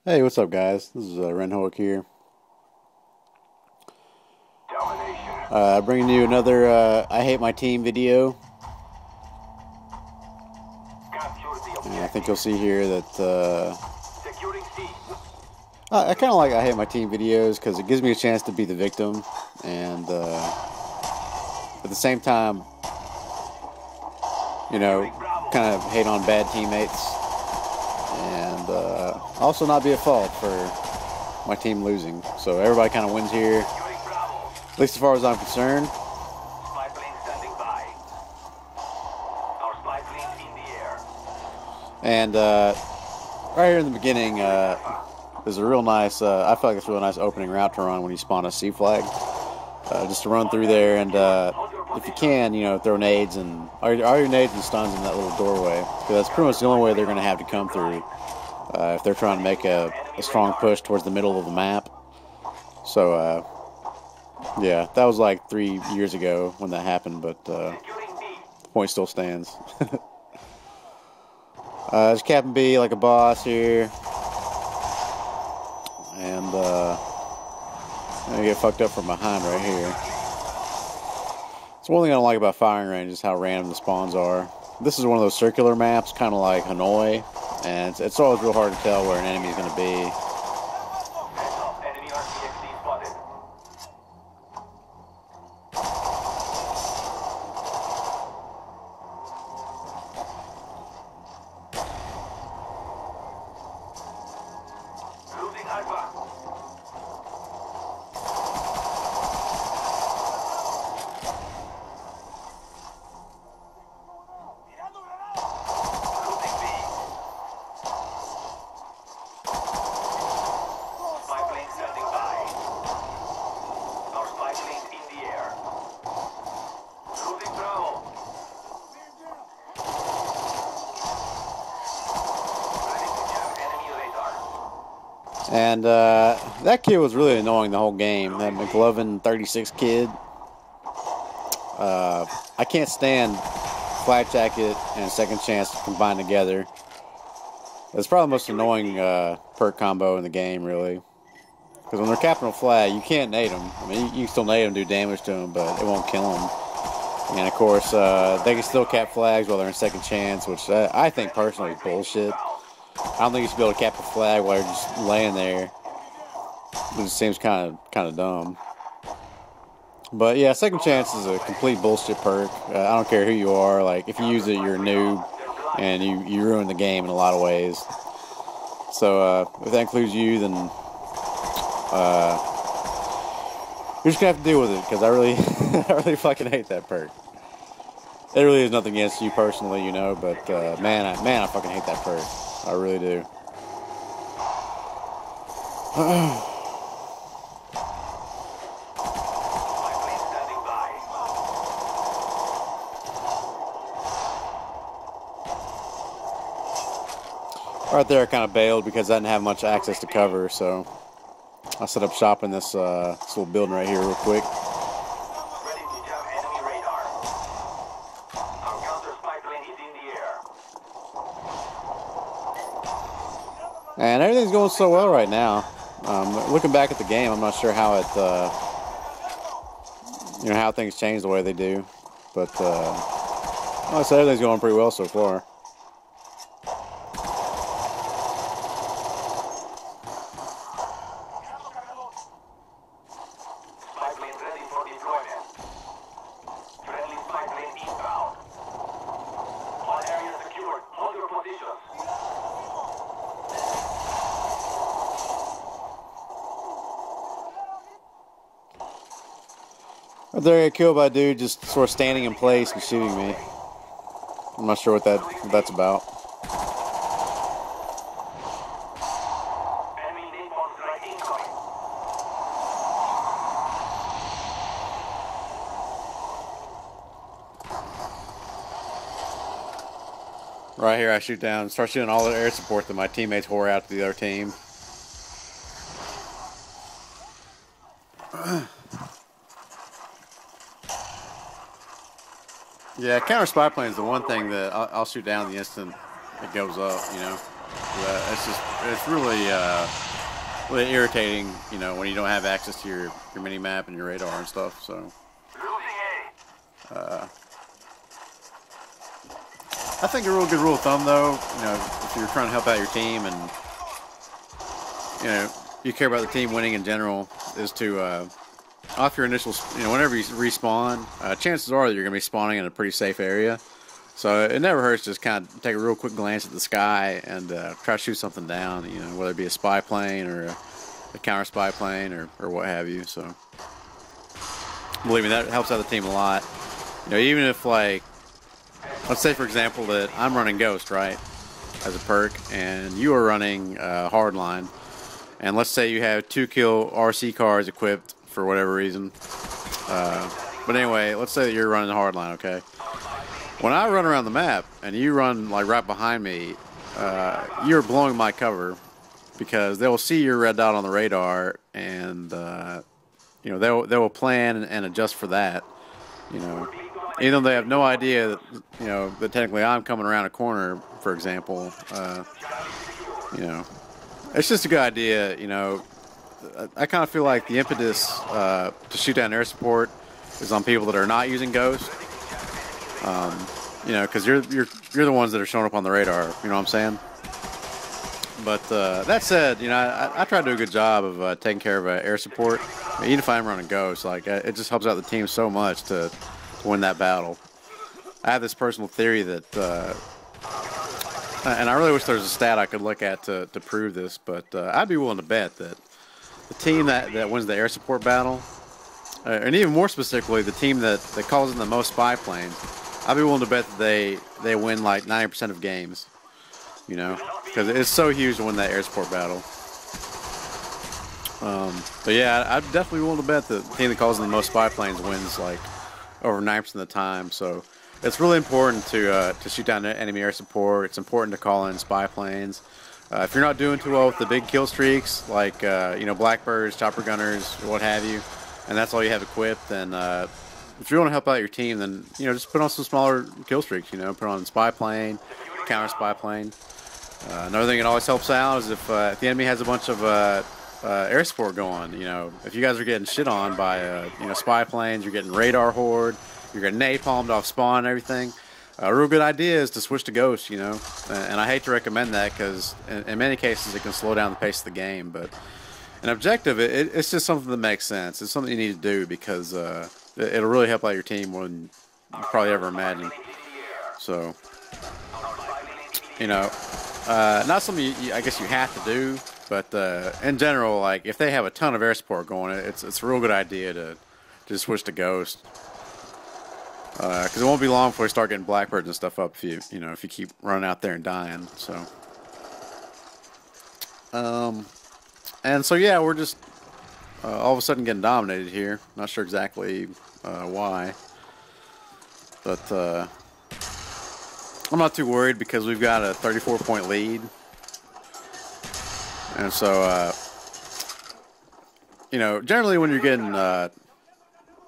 Hey, what's up, guys? This is Renhoek here. Domination. Bringing you another I Hate My Team video. Capture the And I think you'll objective. see here that Securing C. I kind of like I Hate My Team videos because it gives me a chance to be the victim. And at the same time, Securing Bravo. kind of hate on bad teammates. And also not be at fault for my team losing. So everybody kind of wins here, Securing Bravo. at least as far as I'm concerned. Spy plane standing by. Our spy plane in the air. And right here in the beginning, there's a real nice, I feel like it's a real nice opening route to run when you spawn a C flag. Just to run through there and, if you can, throw nades and, all your nades and stuns in that little doorway. Because that's pretty much the only way they're going to have to come through if they're trying to make a strong push towards the middle of the map. So, yeah, that was like 3 years ago when that happened, but the Securing B. point still stands. There's Captain B like a boss here. And I get fucked up from behind right here. So one thing I don't like about firing range is how random the spawns are. This is one of those circular maps, kind of like Hanoi, and it's always real hard to tell where an enemy is going to be. Heads up. Enemy RCXD spotted. Losing Alpha. Losing B. Spy plane standing by. Our spy plane in the air. Losing Bravo. Ready to jam enemy radar. And that kid was really annoying the whole game. That McLovin 36 kid. I can't stand Flag Jacket and Second Chance combined together. It's probably the most annoying perk combo in the game, really. Because when they're capping a flag, you can't nade them. I mean, you can still nade them, do damage to them, but it won't kill them. And of course, they can still cap flags while they're in Second Chance, which I think personally is bullshit. I don't think you should be able to cap a flag while you're just laying there. It just seems kind of dumb. But yeah, Second Chance is a complete bullshit perk. I don't care who you are. Like, if you use it, you're a noob, and you ruin the game in a lot of ways. So if that includes you, then you're just gonna have to deal with it, because I really, I really fucking hate that perk. It really is nothing against you personally, but man, I fucking hate that perk. I really do. Spy plane standing by. Right there, I kind of bailed because I didn't have much access to cover, so I set up shop in this little building right here real quick. Ready to jam enemy radar. Our counter spy plane is in the air. And everything's going so well right now. Looking back at the game, I'm not sure how it, how things change the way they do. But, like I said, everything's going pretty well so far. Spy plane ready for deployment. Friendly spy plane inbound. All areas secured. Hold your positions. Right there, I got killed by a dude just sort of standing in place and shooting me. I'm not sure what that's about. Enemy napalm strike incoming. Right here, I shoot down, start shooting all the air support that my teammates wore out to the other team. Yeah, counter spy plane is the one thing that I'll shoot down the instant it goes up, It's really really irritating, you know, when you don't have access to your mini map and your radar and stuff. So I think a real good rule of thumb, though, you know, if you're trying to help out your team and you know you care about the team winning in general, is to off your initial, you know, whenever you respawn, chances are that you're going to be spawning in a pretty safe area. So it never hurts to just kind of take a real quick glance at the sky and try to shoot something down, you know, whether it be a spy plane or a counter spy plane or what have you. So believe me, that helps out the team a lot. You know, even if, like, let's say for example that I'm running Ghost, right, as a perk, and you are running Hardline, and let's say you have 2 kill RC cars equipped for whatever reason. But anyway, let's say that you're running Hardline, okay? When I run around the map and you run like right behind me, you're blowing my cover because they will see your red dot on the radar, and you know they will plan and adjust for that. You know, even though they have no idea that, you know, that technically I'm coming around a corner, for example. You know, it's just a good idea. You know, I kind of feel like the impetus to shoot down air support is on people that are not using Ghost. You know, because you're the ones that are showing up on the radar. You know what I'm saying? But that said, you know, I try to do a good job of taking care of air support. I mean, even if I'm running Ghost, like, it just helps out the team so much to win that battle. I have this personal theory that, and I really wish there was a stat I could look at to prove this, but I'd be willing to bet that the team that wins the air support battle, and even more specifically, the team that calls in the most spy planes, I'd be willing to bet that they win like 90% of games, you know, because it's so huge to win that air support battle. But yeah, I'd definitely be willing to bet that the team that calls in the most spy planes wins like over 90% of the time. So it's really important to shoot down enemy air support. It's important to call in spy planes. If you're not doing too well with the big kill streaks, like you know, Blackbirds, chopper gunners, or what have you, and that's all you have equipped, then if you want to help out your team, then, you know, just put on some smaller kill streaks. You know, put on spy plane, counter spy plane. Another thing that always helps out is if the enemy has a bunch of air support going. You know, if you guys are getting shit on by you know, spy planes, you're getting radar horde, you're getting napalmed off spawn and everything. A real good idea is to switch to Ghost. You know, and I hate to recommend that because in many cases it can slow down the pace of the game. But an objective, it's just something that makes sense. It's something you need to do because it'll really help out your team more than you probably ever imagined. So, you know, not something I guess you have to do, but in general, like, if they have a ton of air support going, it's a real good idea to just switch to Ghost. Because it won't be long before you start getting Blackbirds and stuff up if you keep running out there and dying. So, and so yeah, we're just all of a sudden getting dominated here. Not sure exactly why, but I'm not too worried because we've got a 34-point lead, and so you know, generally when you're getting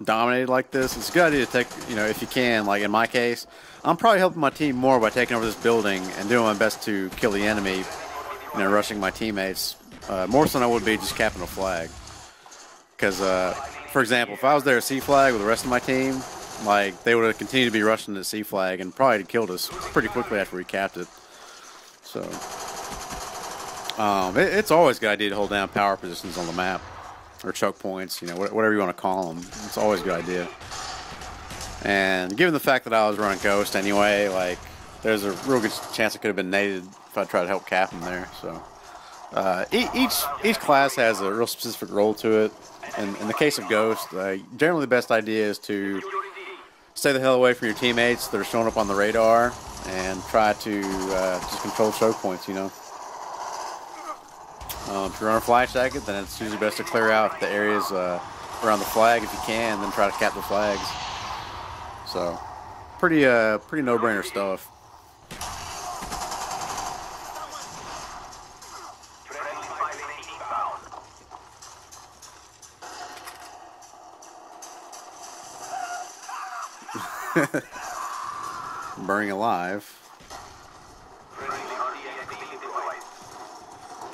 dominated like this, it's a good idea to take, you know, if you can, like in my case, I'm probably helping my team more by taking over this building and doing my best to kill the enemy, you know, rushing my teammates, more so than I would be just capping a flag. Because, for example, if I was there at C flag with the rest of my team, like, they would have continued to be rushing to C flag and probably killed us pretty quickly after we capped it. So, it's always a good idea to hold down power positions on the map. Or choke points, you know, whatever you want to call them. It's always a good idea. And given the fact that I was running Ghost anyway, like, there's a real good chance it could have been naded if I tried to help cap him there. So each class has a real specific role to it. And in the case of Ghost, generally the best idea is to stay the hell away from your teammates that are showing up on the radar and try to just control choke points, you know. If you're on a flash jacket, then it's usually best to clear out the areas around the flag if you can, then try to cap the flags. So, pretty no-brainer stuff. Burning alive.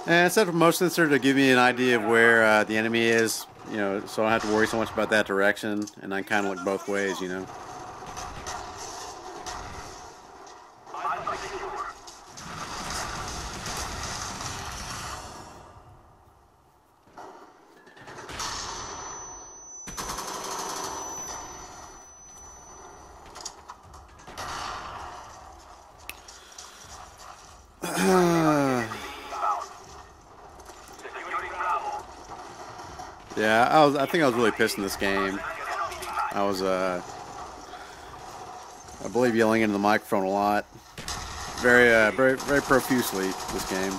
And set up a motion sensor to give me an idea of where the enemy is, you know, so I don't have to worry so much about that direction, and I kind of look both ways, you know. Yeah, I think I was really pissed in this game. I was, I believe, yelling into the microphone a lot, very profusely this game.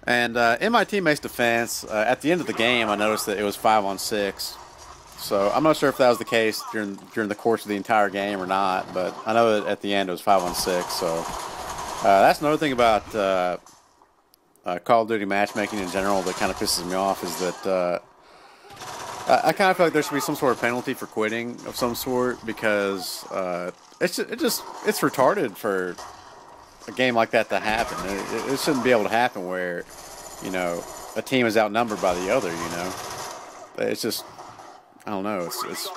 And in my teammate's defense, at the end of the game, I noticed that it was 5-on-6. So I'm not sure if that was the case during the course of the entire game or not, but I know that at the end it was 5-on-6. So that's another thing about Call of Duty matchmaking in general that kind of pisses me off, is that I kind of feel like there should be some sort of penalty for quitting of some sort, because it's retarded for a game like that to happen. It shouldn't be able to happen where, you know, a team is outnumbered by the other. You know, it's just, I don't know. It's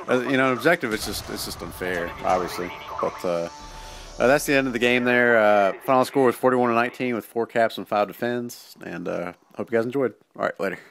you know, objective. It's just unfair, obviously. But that's the end of the game there. Final score was 41-19 with 4 caps and 5 defends. And hope you guys enjoyed. All right, later.